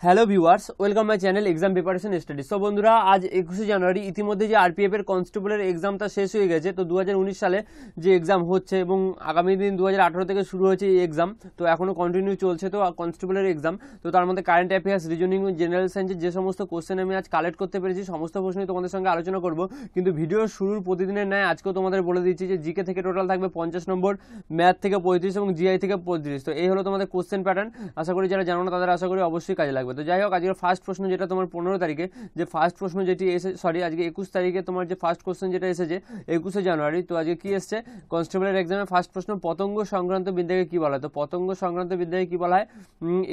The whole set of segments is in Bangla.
Hello viewers, welcome my channel exam preparation study. So বন্ধুরা, আজ 21শে জানুয়ারি ইতিমধ্যে যে আরপিএফ এর কনস্টেবলের এক্সামটা শেষ হয়ে গেছে। তো 2019 সালে যে এক্সাম হচ্ছে এবং আগামী দিন 2018 থেকে শুরু হয়েছে এই এক্সাম, তো এখনও কন্টিনিউ চলছে। তো কনস্টেবলের এক্সাম, তো তার মধ্যে কারেন্ট অ্যাফেয়ার্স, রিজনিং, জেনারেল সায়েন্সের যে সমস্ত কোশ্চেন আমি আজ কালেক্ট করতে পেরেছি সমস্ত প্রশ্নই তোমাদের সঙ্গে আলোচনা করব। কিন্তু ভিডিওর শুরুর প্রতিদিনের ন্যায় আজকেও তোমাদের বলে দিচ্ছি যে জিকে থেকে টোটাল থাকবে 50 নম্বর, ম্যাথ থেকে 35 এবং জিআই থেকে 35। তো এই হলো তোমাদের কোশ্চেন প্যাটার্ন। আশা করি যারা জানো না তাদের আশা করি অবশ্যই কাজে লাগবে। তো যাই হোক, আজকের ফার্স্ট প্রশ্ন যেটা তোমার 15 তারিখে যে ফার্স্ট প্রশ্ন যেটি আজকে 21 তারিখে তোমার যে ফার্স্ট কোশ্চেন যেটা এসেছে 21শে জানুয়ারি। তো আজকে কি এসছে কনস্টেবলের এক্সামে ফার্স্ট প্রশ্ন, পতঙ্গ সংক্রান্ত বিদ্যাকে কি বলা হয়? তো পতঙ্গ সংক্রান্ত বিদ্যাকে কি বলা হয়?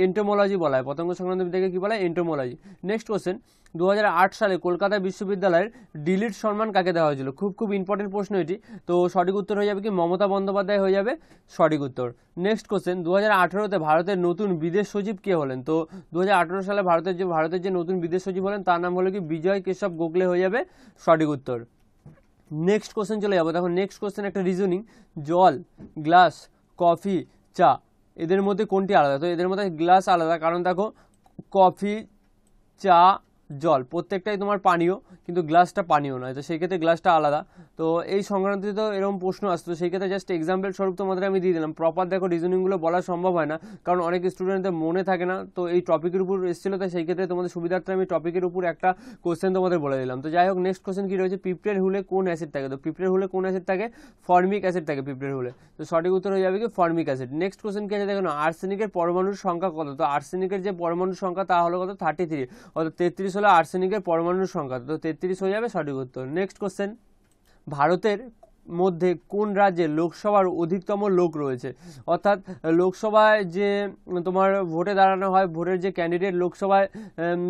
এন্টোমোলজি বলা হয়। পতঙ্গ সংক্রান্ত বিদ্যাকে কি বলা হয়? এন্টোমোলজি। নেক্সট কোশ্চেন, 2008 সালে কলকাতা বিশ্ববিদ্যালয়ের ডিলিট সম্মান কাকে দেওয়া হয়েছিল? খুব ইম্পর্টেন্ট প্রশ্ন এটি। তো সঠিক উত্তর হয়ে যাবে কি মমতা বন্দ্যোপাধ্যায় হয়ে যাবে সঠিক উত্তর। নেক্সট কোশ্চেন, 2018-তে ভারতের নতুন বিদেশ সচিব কে হলেন? তো 2018 সালে ভারতের যে নতুন বিদেশ সচিব হলেন তার নাম হলো কি বিজয় কেশব গোখলে হয়ে যাবে সঠিক উত্তর। নেক্সট কোশ্চেন চলে যাবো। দেখো নেক্সট কোশ্চেন একটা রিজনিং, জল, গ্লাস, কফি, চা, এদের মধ্যে কোনটি আলাদা? তো এদের মধ্যে গ্লাস আলাদা, কারণ দেখো কফি, চা, জল প্রত্যেকটাই তোমার পানীয়, কিন্তু গ্লাসটা পানীয় নয়। তো সেই ক্ষেত্রে গ্লাসটা আলাদা। তো এই সংক্রান্ত তো এরকম প্রশ্ন আসতো, সেই ক্ষেত্রে জাস্ট এক্সাম্পল স্বরূপ তোমাদের আমি দিয়ে দিলাম। প্রপার দেখো রিজনিংগুলো বলা সম্ভব হয় না, কারণ অনেক স্টুডেন্টদের মনে থাকে না। তো এই টপিকের উপর এসেছিলো, তাই সেই ক্ষেত্রে তোমাদের সুবিধার্থে আমি টপিকের উপর একটা কোশ্চেন তোমাদের বলে দিলাম। তো যাই হোক, নেক্সট কোশ্চেন কি রয়েছে, পিঁপড়ের হুলে কোন অ্যাসিড থাকে? তো পিঁপড়ের হুলে কোন অ্যাসিড থাকে? ফর্মিক অ্যাসিড থাকে পিঁপড়ের হুলে। তো সঠিক উত্তর হয়ে যাবে কি ফর্মিক অ্যাসিড। নেক্সট কোশ্চেন কি আছে দেখো না, আর্সেনিকের পরমাণুর সংখ্যা কত? তো আর্সেনিকের যে পরমাণুর সংখ্যা তা হলো কত? 33। অর্থাৎ 33 হলো আর্সেনিকের পরমাণুর সংখ্যা। তো 33 হয়ে যাবে সঠিক উত্তর। নেক্সট কোশ্চেন, ভারতের মধ্যে কোন রাজ্যে লোকসভার অধিকতম লোক রয়েছে? অর্থাৎ লোকসভায় যে তোমার ভোটে দাঁড়ানো হয়, ভোটের যে ক্যান্ডিডেট লোকসভায়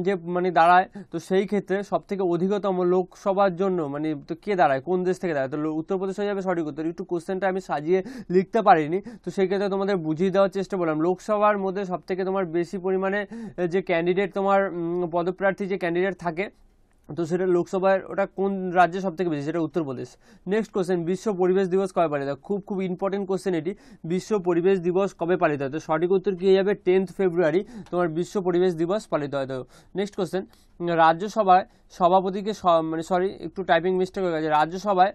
যে মানে দাঁড়ায়, তো সেই ক্ষেত্রে সব থেকে অধিকতম লোকসভার জন্য মানে তো কে দাঁড়ায়, কোন দেশ থেকে দাঁড়ায়? তো উত্তরপ্রদেশ হয়ে যাবে সঠিক উত্তর। একটু কোশ্চেনটা আমি সাজিয়ে লিখতে পারিনি, তো সেই ক্ষেত্রে তোমাদের বুঝিয়ে দেওয়ার চেষ্টা করলাম। লোকসভার মধ্যে সব থেকে তোমার বেশি পরিমাণে যে ক্যান্ডিডেট তোমার পদপ্রার্থী যে ক্যান্ডিডেট থাকে, তো সেটা লোকসভার ওটা কোন রাজ্যে সব থেকে বেশি? সেটা উত্তরপ্রদেশ। নেক্সট কোশ্চেন, বিশ্ব পরিবেশ দিবস কবে পালিত হয়? খুব ইম্পর্টেন্ট কোশ্চেন এটি। বিশ্ব পরিবেশ দিবস কবে পালিত হয়? তো সঠিক উত্তর কি হয়ে যাবে 10 ফেব্রুয়ারি তোমার বিশ্ব পরিবেশ দিবস পালিত হয়। তো নেক্সট কোশ্চেন, রাজ্যসভায় সভাপতিকে একটু টাইপিং মিস্টেক হয়ে গেছে। রাজ্যসভায়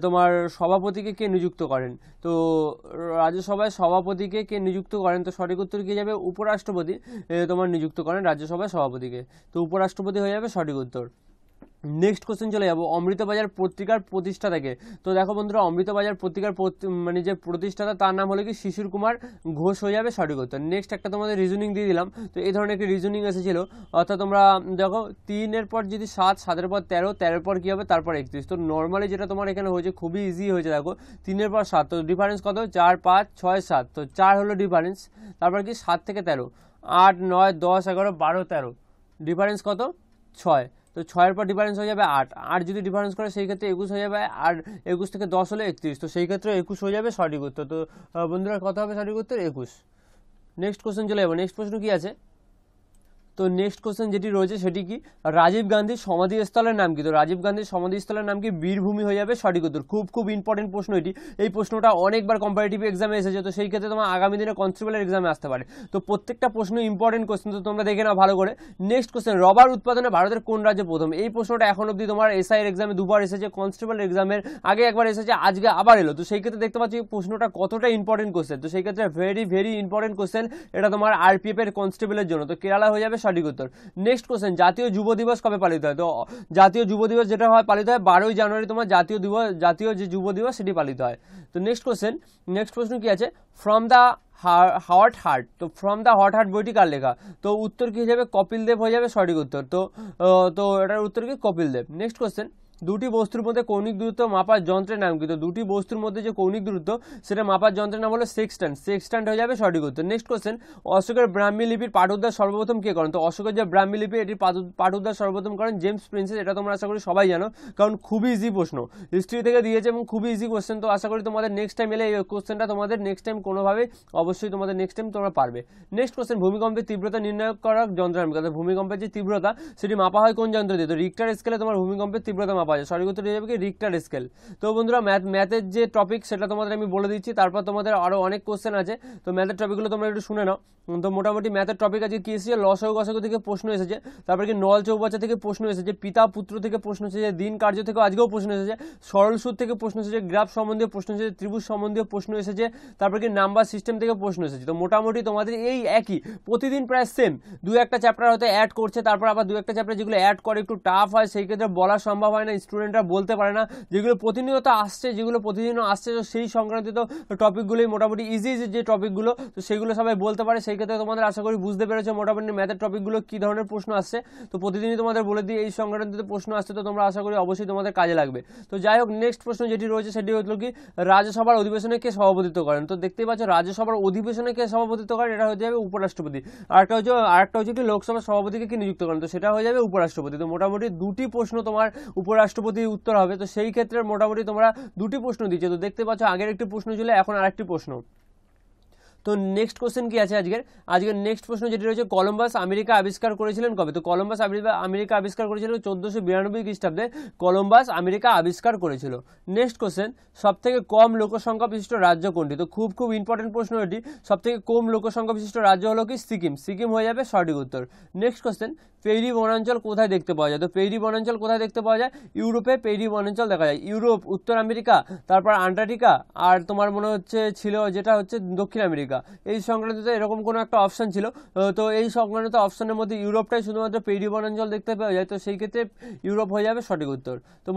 তোমার সভাপতিকে কে নিযুক্ত করেন? তো রাজ্যসভায় সভাপতিকে কে নিযুক্ত করেন? তো সঠিক উত্তর কি যাবে উপরাষ্ট্রপতি তোমার নিযুক্ত করেন রাজ্যসভায় সভাপতিকে। তো উপরাষ্ট্রপতি হয়ে যাবে সঠিক উত্তর। নেক্সট কোশ্চেন চলে যাবো, অমৃতবাজার পত্রিকার প্রতিষ্ঠাতা কে? তো দেখো বন্ধুরা, অমৃতবাজার পত্রিকার মানে যে প্রতিষ্ঠাতা তার নাম হলো কি শিশির কুমার ঘোষ হয়ে যাবে সঠিক উত্তর। নেক্সট একটা তোমাদের রিজনিং দিয়ে দিলাম। তো এই ধরনের একটি রিজনিং এসেছিল, অর্থাৎ তোমরা দেখো 3-এর পর যদি 7, 7-এর পর 13, 13-এর পর কি হবে তারপর 31। তো নর্মালি যেটা তোমার এখানে হয়েছে খুবই ইজি হয়েছে। দেখো 3-এর পর 7, তো ডিফারেন্স কত? 4, 5, 6, 7। তো 4 হলো ডিফারেন্স, তারপর কি 7 থেকে 13, 8, 9, 10, 11, 12, 13, ডিফারেন্স কত? 6। তো 6-এর পর ডিফারেন্স হয়ে যাবে 8, 8 যদি ডিফারেন্স করে সেই ক্ষেত্রে 21 হয়ে যাবে, আর 21 থেকে 10 হলে 31। তো সেই ক্ষেত্রে 21 হয়ে যাবে সঠিক উত্তর। তো বন্ধুরা কত হবে সঠিক উত্তর? 21। নেক্সট কোশ্চেন চলে যাবো। নেক্সট প্রশ্ন কি আছে? তো নেক্সট কোশ্চেন যেটি রয়েছে সেটি কি, রাজীব গান্ধীর সমাধিস্থলের নাম কি? তো রাজীব গান্ধীর সমাধিস্থলের নাম কি বীরভূমি হয়ে যাবে সঠিক উত্তর। খুব ইম্পর্টেন্ট প্রশ্ন এটি। এই প্রশ্নটা অনেকবার কম্পারেটিভ এক্সামে এসেছে, তো সেই ক্ষেত্রে তোমার আগামী দিনে কনস্টেবলের এক্সামে আসতে পারে। তো প্রত্যেকটা প্রশ্ন ইম্পর্টেন্ট কোশ্চেন, তো তোমরা দেখে নাও ভালো করে। নেক্সট কোশ্চেন, রবার উৎপাদনে ভারতের কোন রাজ্য প্রথম? এই প্রশ্নটা এখন অব্দি তোমার এসআই এর এক্সামে দুবার এসেছে, কনস্টেবল এক্সামের আগে একবার এসেছে, আজকে আবার এলো। তো সেই ক্ষেত্রে দেখতে পাচ্ছি প্রশ্নটা কতটা ইম্পর্টেন্ট কোশ্চেন। তো সেই ক্ষেত্রে ভেরি ইম্পর্টেন্ট কোশ্চেন এটা তোমার আরপিএফ এর কনস্টেবলের জন্য। তো কেরালা হয়ে যাবে সঠিক উত্তর। নেক্সট কোশ্চেন, জাতীয় যুব দিবস কবে পালিত হয়? তো জাতীয় যুব দিবস যেটা হয় পালিত হয় 12ই জানুয়ারি, তোমার জাতীয় যে যুব দিবস সেটি পালিত হয়। তো নেক্সট প্রশ্ন কি আছে, ফ্রম দ্য হট হার্ট। তো ফ্রম দ্য হট হার্ট বইটি কার লেখা? তো উত্তর কি হয়ে যাবে কপিল দেব হয়ে যাবে সঠিক উত্তর। তো এটার উত্তর কি কপিল দেব। নেক্সট কোশ্চেন, দুটি বস্তুর মধ্যে কৌণিক দূরত্ব মাপার যন্ত্রের নাম কি? তো দুটি বস্তুর মধ্যে যে কৌণিক দূরত্ব সেটা মাপার যন্ত্রের নাম হলো সেক্সট্যান্ট হয়ে যাবে সঠিক উত্তর। নেক্সট কোশ্চেন, অশোকের ব্রাহ্মী লিপির পাঠ উদ্ধার সর্বপ্রথম কে করেন? তো অশোকের যে ব্রাহ্মী লিপি এটির পাঠ উদ্ধার সর্বপ্রথম করেন জেমস প্রিন্সেস। এটা তোমরা আশা করি সবাই জানো, কারণ খুবই ইজি প্রশ্ন, হিস্ট্রি থেকে দিয়েছে এবং খুবই ইজি কোশ্চেন। তো আশা করি তোমাদের নেক্সট টাইম এলে এই কোশ্চেনটা তোমাদের নেক্সট টাইম কোনোভাবে অবশ্যই তোমাদের নেক্সট টাইম তোমরা পারবে। নেক্সট কোশ্চেন, ভূমিকম্পের তীব্রতা নির্ণয় করা যন্ত্রের নাম কি? ভূমিকম্পের যে তীব্রতা সেটি মাপা হয় কোন যন্ত্র দিয়ে? তো রিক্টার স্কেলে তোমার ভূমিকম্পের তীব্রতা মাপা যায়? সঠিক উত্তর হয়ে যাবে কি রিক্টার স্কেল। তো বন্ধুরা ম্যাথের যে টপিক সেটা তোমাদের আমি বলে দিচ্ছি, তারপর তোমাদের আরও অনেক কোশ্চেন আছে, তো ম্যাথের টপিকগুলো তোমরা একটু শুনে নাও। তো মোটামুটি ম্যাথের টপিক আজকে কী এসেছে, লসাগু গসাগু থেকে প্রশ্ন এসেছে, তারপরে কি নল চৌবাচ্চা থেকে প্রশ্ন এসেছে, পিতা পুত্র থেকে প্রশ্ন এসেছে, দিন কার্য থেকে আজকেও প্রশ্ন এসেছে, সরল সুদ থেকে প্রশ্ন এসেছে, গ্রাফ সম্বন্ধীয় প্রশ্ন এসেছে, ত্রিভুজ সম্বন্ধীয় প্রশ্ন এসেছে, তারপর কি নাম্বার সিস্টেম থেকে প্রশ্ন এসেছে। তো মোটামুটি তোমাদের এই একই প্রতিদিন প্রায় সেম, দু একটা চ্যাপ্টার হয়তো অ্যাড করছে, তারপর আবার দু একটা চ্যাপ্টার যেগুলো অ্যাড করে একটু টাফ হয়, সেই ক্ষেত্রে বলা সম্ভব হয় না, স্টুডেন্টরা বলতে পারে না। যেগুলো প্রতিনিয়ত আসছে, যেগুলো প্রতিদিনও আসছে, তো সেই সংক্রান্তিত টপিকগুলোই মোটামুটি ইজি যে টপিকগুলো, তো সেগুলো সবাই বলতে পারে। সেই ক্ষেত্রে তোমাদের আশা করি বুঝতে পেরেছো মোটামুটি ম্যাথের টপিকগুলো কী ধরনের প্রশ্ন আসছে। তো প্রতিদিনই তোমাদের বলে দিই এই সংক্রান্তিত প্রশ্ন আসছে, তো তোমরা আশা করি অবশ্যই তোমাদের কাজে লাগবে। তো যাই হোক, নেক্সট প্রশ্ন যেটি রয়েছে সেটি হলো কি রাজ্যসভার অধিবেশনে কে সভাপতিত্ব করেন? তো দেখতেই পাচ্ছ রাজ্যসভার অধিবেশনে কে সভাপতিত্ব করেন, এটা হয়ে যাবে উপরাষ্ট্রপতি। আরেকটা হচ্ছে কি লোকসভার সভাপতিকে কি নিযুক্ত করেন, তো সেটা হয়ে যাবে উপরাষ্ট্রপতি। তো মোটামুটি দুটি প্রশ্ন তোমার উপরাষ্ট্রপতির উত্তর হবে, তো সেই ক্ষেত্রে মোটামুটি তোমরা দুটি প্রশ্ন দিচ্ছ। তো দেখতে পাচ্ছ আগের একটি প্রশ্ন ছিল, এখন আরেকটি প্রশ্ন। তো নেক্সট কোশ্চেন কি আছে আজকের নেক্সট প্রশ্ন যেটি রয়েছে, কলম্বাস আমেরিকা আবিষ্কার করেছিলেন কবে? তো কলম্বাস আমেরিকা আবিষ্কার করেছিলেন 1492 খ্রিস্টাব্দে কলম্বাস আমেরিকা আবিষ্কার করেছিল। নেক্সট কোশ্চেন, সব থেকে কম লোকসংখ্যা বিশিষ্ট রাজ্য কোনটি? তো খুব ইম্পর্টেন্ট প্রশ্ন এটি। সব থেকে কম লোকসংখ্যা বিশিষ্ট রাজ্য হলো কি সিকিম হয়ে যাবে সঠিক উত্তর। নেক্সট কোশ্চেন, পেইরি বনাঞ্চল কোথায় দেখতে পাওয়া যায়? তো পেইরি বনাঞ্চল কোথায় দেখতে পাওয়া যায়? ইউরোপে পেইরি বনাঞ্চল দেখা যায়, ইউরোপ, উত্তর আমেরিকা, তারপর আন্টার্কটিকা, আর তোমার মনে হচ্ছে ছিল যেটা হচ্ছে দক্ষিণ আমেরিকা। এই সংক্রান্ত এরকম কোনো একটা অপশন ছিল, তো এই সংক্রান্ত অপশনের মধ্যে ইউরোপটাই শুধুমাত্র পেইরি বনাঞ্চল দেখতে পাওয়া যায়, তো সেই ক্ষেত্রে ইউরোপ হয়ে যাবে সঠিক উত্তর। তো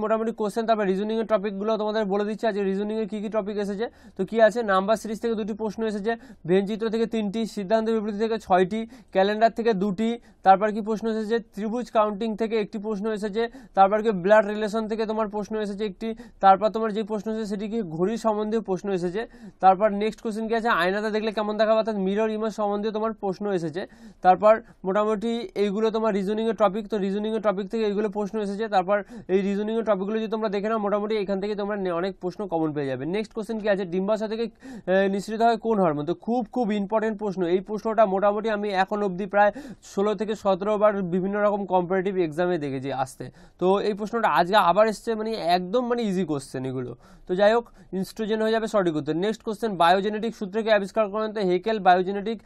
মোটামুটি কোশ্চেন, তারপর রিজনিংয়ের টপিকগুলো তোমাদের বলে দিচ্ছি আজকে রিজনিংয়ের কী কী টপিক এসেছে। তো কি আছে, নাম্বার সিরিজ থেকে দুটি প্রশ্ন এসেছে, ভেনচিত্র থেকে 3টি, সিদ্ধান্ত বিবৃতি থেকে 6টি, ক্যালেন্ডার থেকে 2টি, তারপর কি প্রশ্ন এসেছে ত্রিভুজ কাউন্টিং থেকে একটি প্রশ্ন এসেছে, তারপর কি ব্লাড রিলেশন থেকে তোমার প্রশ্ন এসেছে একটি, তারপর তোমার যে প্রশ্ন এসেছে সেটি কি ঘড়ি সম্বন্ধীয় প্রশ্ন এসেছে। তারপর নেক্সট কোশ্চেন কি আছে, আয়নাতে দেখলে কেমন দেখা, অর্থাৎ মিরর ইমেজ সম্বন্ধীয় তোমার প্রশ্ন এসেছে। তারপর মোটামুটি এইগুলো তোমার রিজনিংয়ের টপিক, তো রিজনিংয়ের টপিক থেকে এইগুলো প্রশ্ন এসেছে। তারপর এই রিজনিংয়ের টপিকগুলো যদি তোমরা দেখে নাও মোটামুটি এখান থেকে তোমরা অনেক প্রশ্ন কমন পেয়ে যাবে। নেক্সট কোশ্চেন কি আছে, ডিম্বাশয় থেকে নিঃসৃত হয় কোন হরমোন? তো খুব ইম্পর্টেন্ট প্রশ্ন। এই প্রশ্নটা মোটামুটি আমি এখন অবধি প্রায় 16 থেকে 17 বার বিভিন্ন রকম কম্পারেটিভ এক্সামে দেখেছি আসতে। তো এই প্রশ্নটা আজকে আবার এসছে, মানে একদম ইজি কোশ্চেন এগুলো। তো যাই হোক, ইনস্ট্রোজেন হয়ে যাবে সঠিক উত্তর। নেক্সট কোশ্চেন, বায়োজেনেটিক সূত্রকে আবিষ্কার করেন? তো হেকেল বায়োজেনেটিক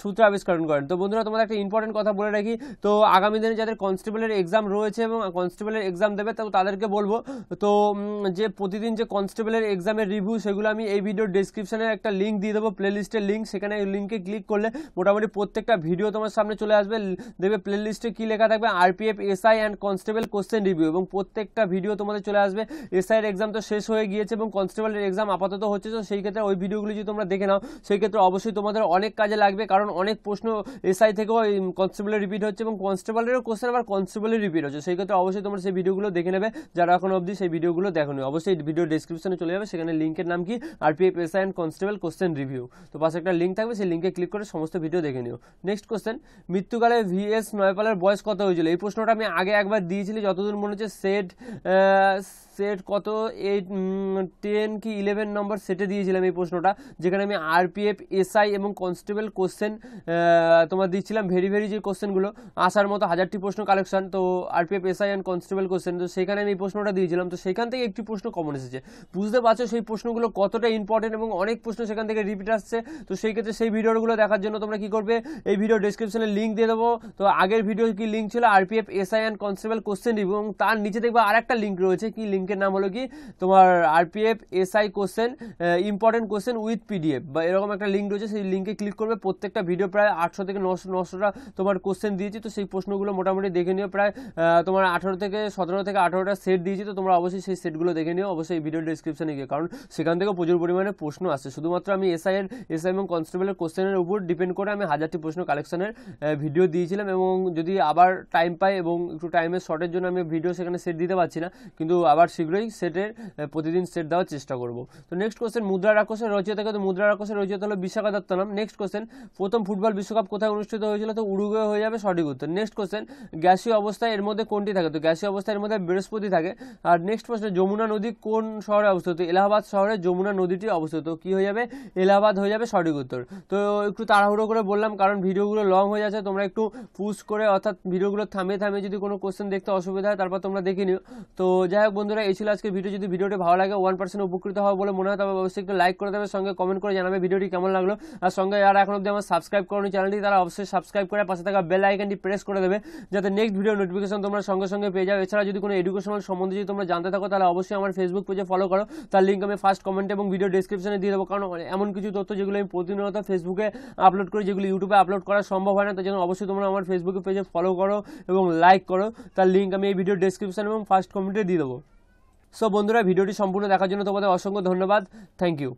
সূত্র আবিষ্কার করেন। তো বন্ধুরা তোমাদের একটা ইম্পর্টেন্ট কথা বলে রাখি, তো আগামী দিনে যাদের কনস্টেবলের এক্সাম রয়েছে এবং কনস্টেবলের এক্সাম দেবে, তো তাদেরকে বলবো তো যে প্রতিদিন যে কনস্টেবলের এক্সামের রিভিউ সেগুলো আমি এই ভিডিওর ডেসক্রিপশনে একটা লিঙ্ক দিয়ে দেবো, প্লেলিস্টের লিঙ্ক, সেখানে লিঙ্কে ক্লিক করলে মোটামুটি প্রত্যেকটা ভিডিও তোমার সামনে চলে আসবে। দেখবে প্লেলিস্টে কি লেখা থাকবে, RPF SI and constable question review, এবং প্রত্যেকটা ভিডিও তোমাদের চলে আসবে। এসআইয়ের এক্সাম তো শেষ হয়ে গিয়েছে এবং কনস্টেবলের এক্সাম আপাতত হচ্ছে, তো সেই ক্ষেত্রে ওই ভিডিওগুলি যদি তোমরা দেখে নাও সেই ক্ষেত্রে অবশ্যই তোমাদের অনেক কাজে লাগবে, কারণ অনেক প্রশ্ন এসআই থেকেও কনস্টেবলের রিপিট হচ্ছে এবং কনস্টেবলেরও কোশ্চেন আবার কনস্টেবলের রিপিট হচ্ছে। সেই ক্ষেত্রে অবশ্যই তোমরা সেই ভিডিওগুলো দেখে নেবে, যারা এখন অবধি সেই ভিডিওগুলো দেখোনি। অবশ্যই ভিডিও ডেসক্রিপশনে চলে যাবে, সেখানে লিঙ্কের নাম কি RPF SI and constable question review, তো পাশে একটা লিঙ্ক থাকবে, সেই লিঙ্কে ক্লিক করে সমস্ত ভিডিও দেখে নিও। নেক্সট কোশ্চেন, মৃত্যুকালে ভিএস নয়পালের বয়স কত হয়েছিল? এই প্রশ্নটা আমি আগে একবার দিয়েছিলি, যতদূর মনে হচ্ছে সেট কত 10 কি 11 নম্বর সেটে দিয়েছিলাম এই প্রশ্নটা, যেখানে আমি আরপিএফ এসআই এবং কনস্টেবল কোশ্চেন তোমার দিচ্ছিলাম ভেরি যে কোশ্চেনগুলো আসার মতো 1000টি প্রশ্ন কালেকশন, তো RPF SI and constable question, তো সেখানে আমি এই প্রশ্নটা দিয়েছিলাম, তো সেখান থেকে একটি প্রশ্ন কমন এসেছে। বুঝতে পারছো সেই প্রশ্নগুলো কতটা ইম্পর্টেন্ট এবং অনেক প্রশ্ন সেখান থেকে রিপিট আসছে। তো সেই ক্ষেত্রে সেই ভিডিওগুলো দেখার জন্য তোমরা কি করবে, এই ভিডিও ডেসক্রিপশনে লিঙ্ক দিয়ে দেবো। তো আগের ভিডিও কি লিঙ্ক ছিল, RPF SI and constable question review, এবং তার নিচে দেখবে আর একটা লিঙ্ক রয়েছে, কি লিঙ্কের নাম হলো কি তোমার RPF SI question important question with PDF, বা এরকম একটা লিঙ্ক রয়েছে, সেই লিঙ্কে ক্লিক করবে। প্রত্যেকটা ভিডিও প্রায় 800 থেকে 900টা তোমার কোশ্চেন দিয়েছি, তো সেই প্রশ্নগুলো মোটামুটি দেখে নিও। প্রায় তোমার 17 থেকে 18টা সেট দিয়েছি, তো তোমরা অবশ্যই সেই সেটগুলো দেখে নিও অবশ্যই এই ভিডিও ডেসক্রিপশনে গিয়ে, কারণ সেখান থেকে প্রচুর পরিমাণে প্রশ্ন আসছে। শুধুমাত্র আমি এসআই এবং কনস্টেবলের কোশ্চেনের উপর ডিপেন্ড করে আমি 1000টি প্রশ্ন কালেকশনের ভিডিও দিয়েছিলাম, এবং যদি আবার টাইম পাই এবং একটু টাইমের শর্টের জন্য আমি ভিডিও সেখানে সেট দিতে পারছি না, কিন্তু আবার শীঘ্রই সেটের প্রতিদিন সেট দেওয়ার চেষ্টা করব। তো নেক্সট কোশ্চেন, মুদ্রা রাক্ষসের রচয়িতা কে? তো মুদ্রা রাক্ষসের রচয়িতা হলো বিশাখা দত্তনম। নেক্সট কোশ্চেন, প্রথম ফুটবল বিশ্বকাপ কোথায় অনুষ্ঠিত হয়েছিল? তো উরুগুয়ে হয়ে যাবে সঠিক উত্তর। নেক্সট কোশ্চেন, গ্যাসীয় অবস্থায় এর মধ্যে কোনটি থাকে? তো গ্যাসীয় অবস্থায় এর মধ্যে বৃহস্পতি থাকে। আর নেক্সট প্রশ্ন, যমুনা নদী কোন শহরে অবস্থিত? এলাহাবাদ শহরে যমুনা নদীটি অবস্থিত। কি হয়ে যাবে? এলাহাবাদ হয়ে যাবে সঠিক উত্তর। তো একটু তাড়াহুড়ো করে বললাম কারণ ভিডিওগুলো লং হয়ে যাচ্ছে, তোমরা একটু পুশ করে অর্থাৎ ভিডিওগুলো থামিয়ে থামিয়ে যদি কোনো কোশ্চেন দেখতে অসুবিধা হয় তারপর তোমরা দেখে নিও। তো যাই হোক বন্ধুরা, এই ছিল আজকের ভিডিও। যদি ভিডিওটি ভালো লাগে, 1% উপকৃত হওয়া বলে মনে হয়, তবে অবশ্যই একটু লাইক করে দেবে, সঙ্গে কমেন্ট করে জানাবে ভিডিওটি কেমন লাগলো। আর সঙ্গে যারা এখন অবধি আমার সাবস্ক্রাইব করোনি চ্যানেলটি, তারা অবশ্যই সাবস্ক্রাইব করে পাশে থাকা বেল আইকনটি প্রেস করে দেবে, যাতে নেক্সট ভিডিও নোটিফিকেশন তোমরা সঙ্গে সঙ্গে পেয়ে যাও। এছাড়া যদি কোনো এডুকেশনাল সম্বন্ধে যদি তোমরা জানতে থাকো, তাহলে অবশ্যই আমার ফেসবুক পেজে ফলো করো, তার লিঙ্ক আমি ফার্স্ট কমেন্ট এবং ভিডিও ডেসক্রিপশনে দিয়ে দেবো। কারণ এমন কিছু তথ্য যেগুলো আমি প্রতিনিয়ত ফেসবুকে আপলোড করি, যেগুলো ইউটিউবে আপলোড করা সম্ভব হয় না, তার জন্য অবশ্যই তোমরা আমার ফেসবুক পেজে ফলো করো এবং লাইক করো, তার লিঙ্ক আমি এই ভিডিও ডেসক্রিপশন এবং ফার্স্ট কমেন্টে দিয়ে দেবো। সো বন্ধুরা, ভিডিওটি সম্পূর্ণ দেখার জন্য তোমাদের অসংখ্য ধন্যবাদ। Thank you.